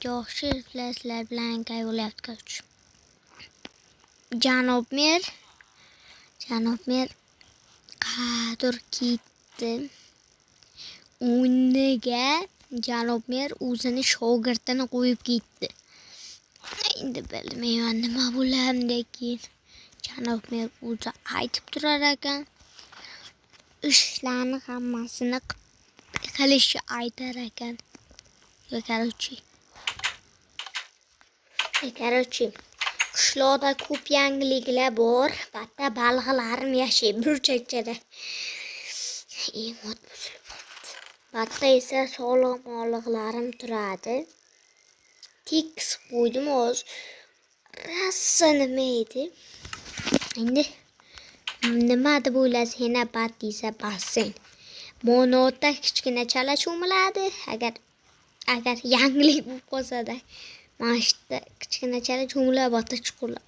Yaxshi sizlar bilan qayg'uryapti. Janob mer qadir ketdi. O'rniga janob mer o'zini shogirdini qo'yib ketdi. Endi bilmayman nima bo'lardi keyin. Janob mer o'zi aytib turar ekan. Ishlarni hammasini qilishni aytar ekan. Короче, qishloqda ko'p yangiliklar bor. Bitta baliqlarim yashaydi burchakchada. Bitta esa sog'lom baliqlarim turadi. Tekis qo'ydim hozir. Rassa nima edi? Endi nima deb o'ylaysiz? Yana bat desa basseyn. Monotda kichkina chala cho'miladi. Agar yangilik bo'lib qolsa-da, mana shu kichkina chala cho'miladi, batta chuqurlar.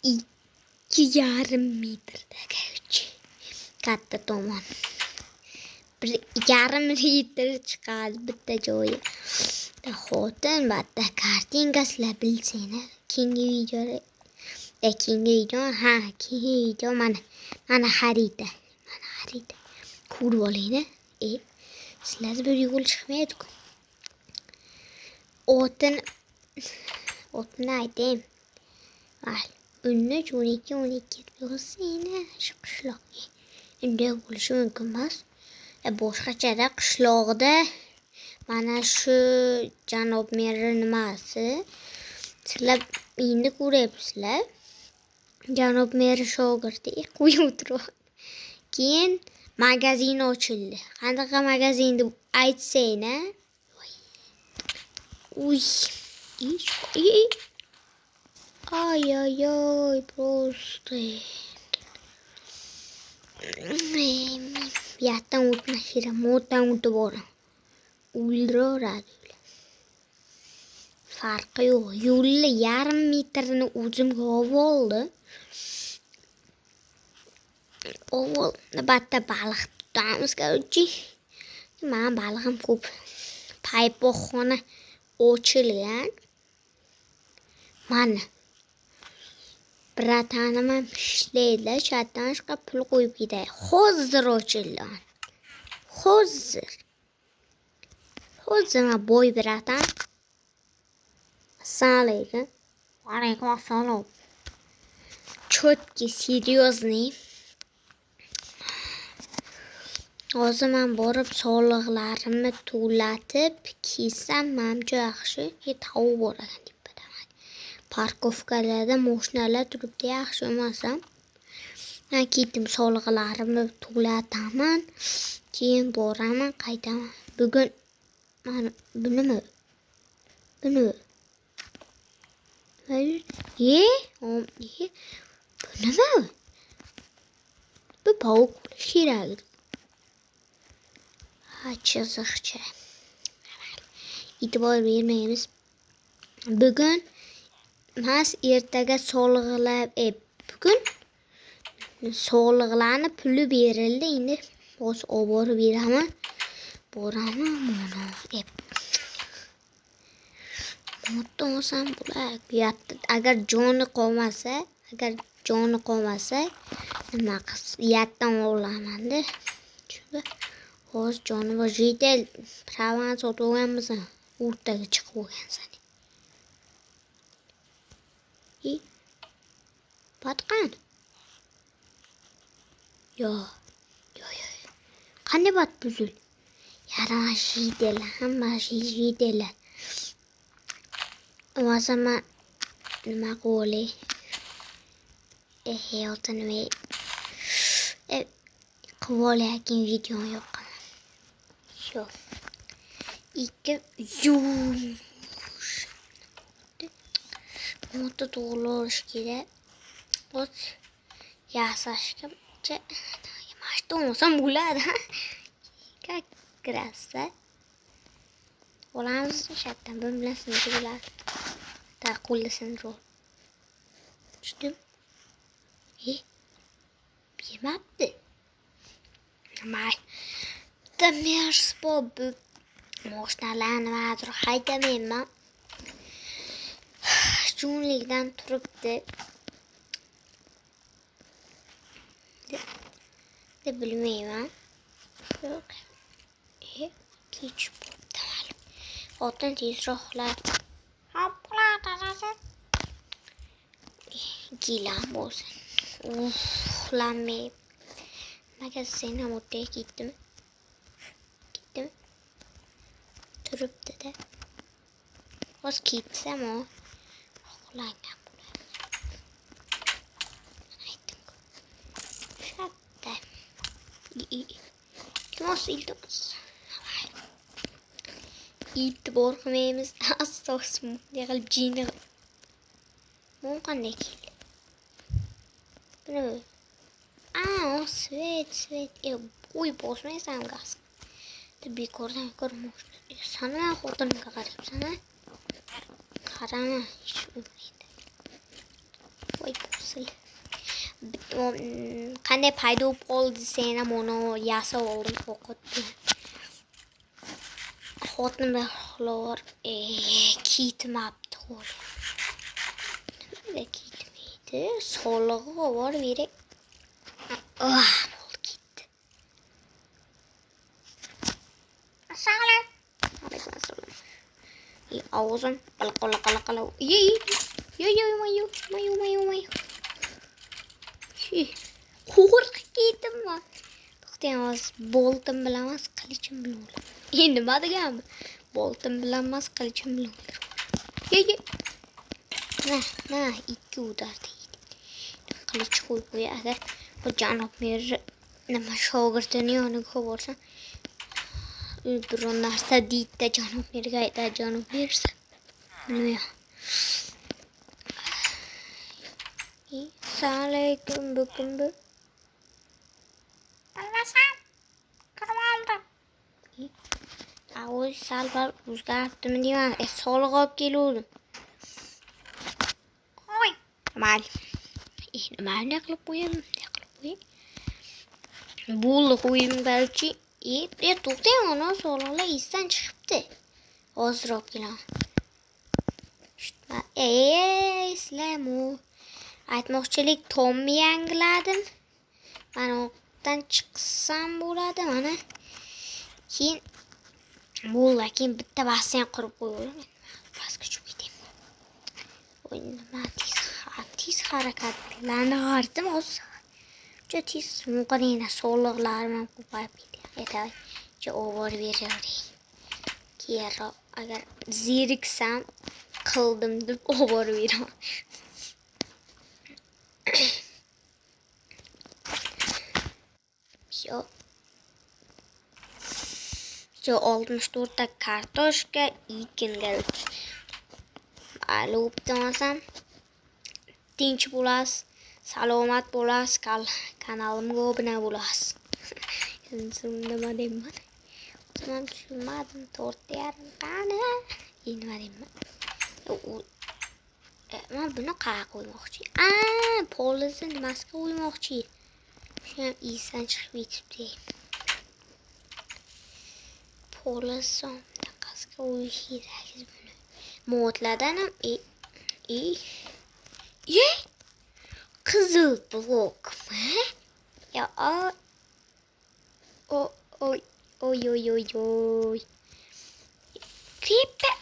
2,5 metrdagi katta tomon. 1,5 litr chiqadi bitta joyi. Xotin batta kartinka sizlar bilsanglar, keyingi video mana xarita. Ko'rib olinglar. Sizlar bir yo'l chiqmaydi-ku. Otni aytayim. 13-12 bo'lsanglar shu qishloqga. Unday bo'lishi mumkin emas. Boshqachada qishloqda mana shu janob mer nimasi. Sizlar endi ko'ryapsizlar. Janob mer shogirdi qo'yib o'tiribdi. Keyin magazin ochildi. Qanaqa magazin deb aytsanglar. Ay, просто. Yatdan o'tmashira, mo'tdan o'tib boraman. O'ldiradi. Farqi yo'q. Yo'lni 1,5 metrni o'zimga oldim. Batta baliq tutamiz, короче. Men balig'im ko'p. Paypoqxona ochilgan. Mana. Bratanim ham ishlaydi. Chatdan chiqib pul qo'yib ketay. Hozir ochildi. Hozir boy bratan. Assalomu alaykum. Va alaykum assalom. Chotki, seriozniy. Hozir men borib soliqlarimni to'latib kelsam, menimcha yaxshi. Tovuq bor ekan tepada. Parkovkalarda mashinalar turibdi, yaxshi emasam. Men ketdim, soliqlarimni to'lataman. Keyin boraman, qaytaman. Bugun mana bu nima? Bu nima? Bu pavuk kerak. Chiziqcha. E'tibor bermaymiz. Bugun emas, ertaga bugun soliqlarni puli berildi. Endi hozir olib beraman. Boraman mana. Mo'tdan bular. Agar joni qolmasa, nima qilsa, yatdan olaman-da. Shunda hozir joni bor. Jetel pravan sotib olganmiz. O'rtaga chiqib olgansan. Batqan? Yo'q. Qanday bat buzul? Yarim jetelar, hamma jetelar. O'zimma nima qilay? Hayotini qilvolayotgan video yo'q. Shu. 2 moto to'g'rilash kerak. O'z yasashga mashina olsam bo'ladi. Как краса. Olamiz shatdan bir bilan sindirlar. Qo'lda sindirib. Tushdim. Bermabdi. Mayli. Mersi bo'lib Moshinalarni nimadir haydamayman. Junlikdan turibdi. deb bilmayman. Yo'q. Kech bo'pti ma'lum. Xotin tezroq uxlar. Hopla tazasi. Gilam bo'lsin. Uxlamay. Magazin ham o'tay ketdimi? Turibdi-da. Hozir ketsam o. Uxlangan bo'ladi. Aytdim-ku. Shatta. Iltimos. E'tibor qilmaymiz. Asosim yig'ilib jini. Bu qanday keldi? Buni. Svet. Uy bosmaysan gaz. Bekordan ko'rmoq. Sana xotinga qarabsan-a? Qarama, hech o'ymaydi. Voy posil. Qanday paydo bo'lib qoldi sen ham uni yasab oldim o'qitdi. Xotin bexlor ketmabdi qo'l. Nima ketmaydi? Solig'i bor berek. Ketdi. Assalomu alaykum. Ovozim qala. Mayu. Qo'rqib ketdimmi? To'xtang, boltim bilan emas, qilichim bilan. Nima deganmi? Boltim bilan emas, qilichim bilan. Na, ikki udar deydi. Qilich qo'y agar bu janob mer nima shogirdini yoniga borsam, biron narsa deydi, janob merga aytadi, janob bersa. Bilmayman. Assalomu alaykum. Almasam. Qarmamda. Oy, salbar o'zgartimi deyman. Solig'i olib keluvdim. Oy, mal. Nima qilib qo'yaman? Bo'ldi qo'yim balki. To'xtang, ona solig'lar esdan chiqibdi. Hozirroq kelaman. Islamu. Aytmoqchilik Tomni yangiladim. Mana o'qdan chiqsam bo'ladi, mana. Keyin bo'ldi, keyin bitta basseyn qurib qo'yaman. Pastga tushib ketayim. Nima tez harakatlarni g'ardim hozir. Juda tez muqarina soliqlarim ham ko'payib ketdi. Javob beravering. Keyinroq agar zeriksam qildim deb ovor beraman. Şu 64 ta kartoshka ekinlar. Alopdamasam tinch bo'lasiz, salomat bo'lasiz, kanalimga obuna bo'lasiz. Nima deyman? Tamam, tushunmadim. 4.5 qani? Nima deyman? Men buni qayerga qo'ymoqchi? Polizni nimasiga qo'ymoqchi? Shu ham esdan chiqib ketibdi. Polizni qasqa qo'yish kerak buni. Modlardan ham qizil blokmi? Ya oy. Creeper.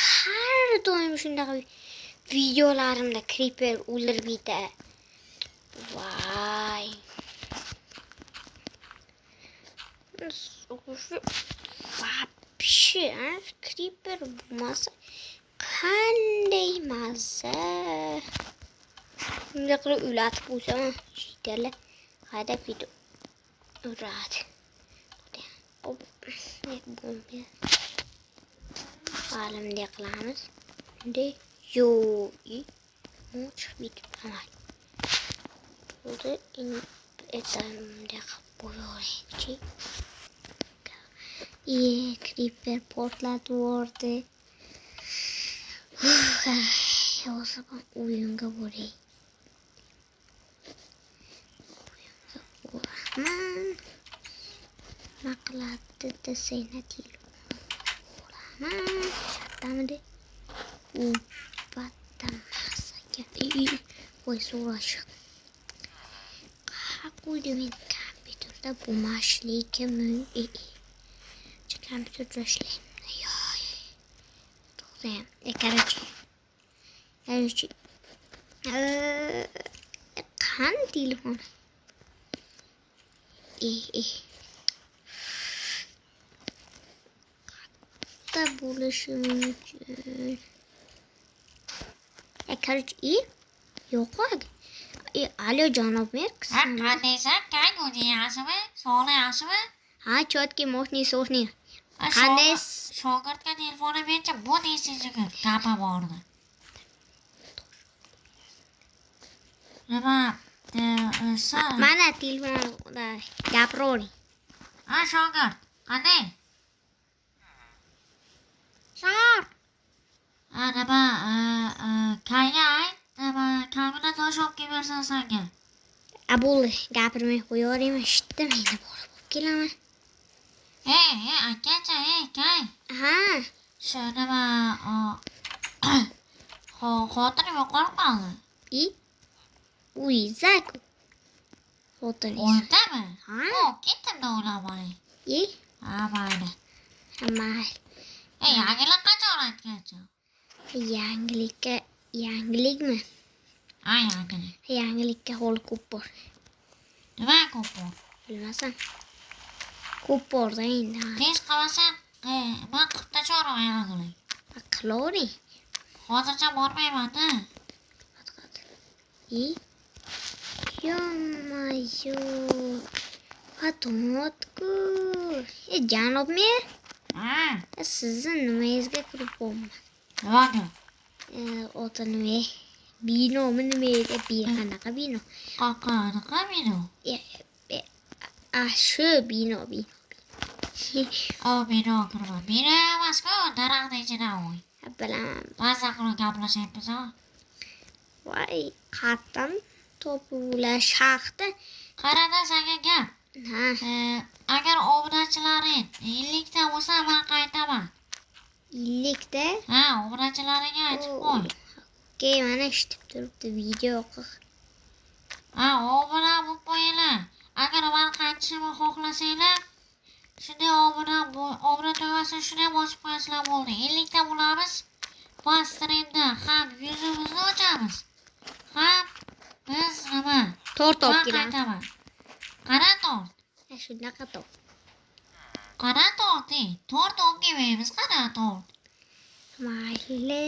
Har doim shunday videolarimda creeper o'ldirib ketadi. Vay. Вообще, creeper bo'lmasa qanday mazza. Bunday qilib ulatib qo'ysam, shitala haydab ketib uradi. Halimdek qilamiz. Bunday chiqib ketib amal. Buni etamda qo'yavering-chi. Creeper portlatib yubordi. Hozir o'yinga boray. nima qiladi desanglar olaman shartdamidi u batamasaga voy so'rash qo'ydi men kompyuterda bo'lmashligi mumkin kompyuterda ishlayman to'g'ri qani telefon qayerda bo'lishi mumkin yo'q alo janob mer qandaysan kang o'zi yaxshimi sog'li yaxshimi ha chotki moshni so'shni qanday shogirdga telefonni berchi bu deysiziku gapi bordi nima mana telefonda gapiravering ha shogird qanday shogird nima kanga ayt nima kamina tosh olib kelib bersin senga bo'ldi gapirmay qo'yaveraymi shitdamaydi borib olib kelaman akacha kay ha shu nima xotinim yo'qolib qoldi uyzaku xotiningiz o'yindami ha ketdimda o'ylamay ha mayli mayli yangilik qachon aytgancha yangilikmi ha yangilik yangilikka holi ko'p bor nima ko'p bor bilmasam ko'p borda endi tez qilmasam man qilib tashlaman yangilik qilavering hozircha bormaymanda yo-mayo to'notku janob mer sizni nimangizga kirib bo'lman nimaga oti nima binomi nima edi qanaqa bino qanaqa bino shu bino bino kirma bino emasku daraxtni ichida voy bilaman maza qilib gaplashyapmiz voy qayerdan topular shaxta qarada senga gap agar obunachilaring 50 ta bo'lsa men qaytaman 50 ta ha obunachilaringga aytib qo'y mana eshitib turibdi video obuna bo'lib qo'yinglar agar men qaytishimni xohlasanglar shunday obuna tugmasini shunday bosib qo'yasizlar bo'ldi 50 ta bo'lamiz va streamda ham yuzimizni ochamiz ham biz nima tort olib kelamiz qara tort shunaqa tort tort olib kelmaymiz qara tort mayli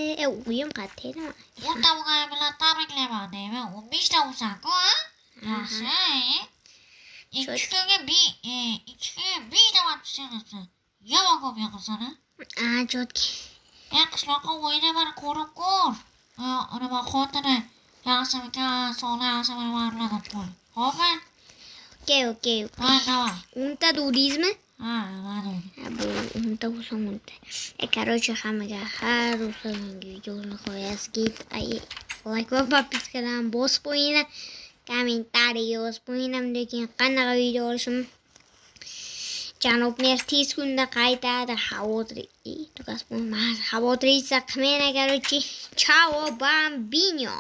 uyim qayerda o'nta bo'lgani bilan tabriklayman deyman 15 ta bo'lsa-ku yaxshi ikki kunga 5 ta pishiribsan yomon ko'p yoqilsan jotki qishloqqa o'yina bir ko'rib ko'r nima xotini yaxshimikan sog'li yaxshimi nimalarni qo'y xo'pmi okey давай 10 ta dedingizmi mana bu 10 ta bo'lsa 10 ta короче hammaga har videoni qo'yasiz like va podpiskadan bosib qo'yinglar kommentariy yozib qo'yinglar undan keyin qanaqa video olishim janob mer tez kunda qaytadi xavotiringizni qilmanglar короче chao bambino